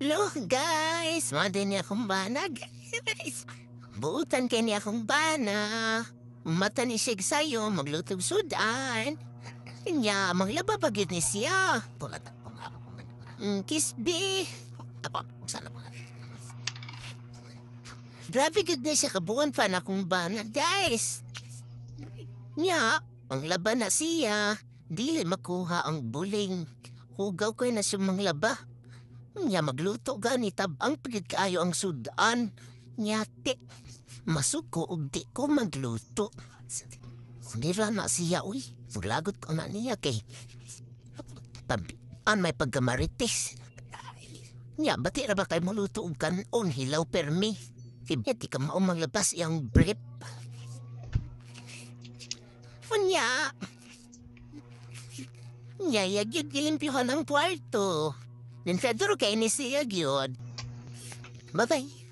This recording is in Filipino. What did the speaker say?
Hello guys! Mga din niya akong bana guys. Buutan kay niya akong bana. Mata ni Sig sa'yo, maglutog sudan. Kanya, maglaba pa gyud ni siya. Kiss B. Apo, sana pa. Grabe gyud na siya kabuan pa na akong bana guys. Nya, ang laban na siya. Dili makuha ang buling. Hugaw ko na siya manglaba. Nya magluto gani tabang pagid kaayo ang sudan. Nyate, masuko og di ko magluto. Nira na siya, uy. Fulagot ko na niya kay. Tabian may pagkamarites. Nya, bati ra ba kay maluto og kanon hilaw permi? Di ka maumaglabas iyang brief. Nya, nya, yagyod gilimpyohan ang kwarto. Nintradoro kay ni siya gyud. Bye-bye.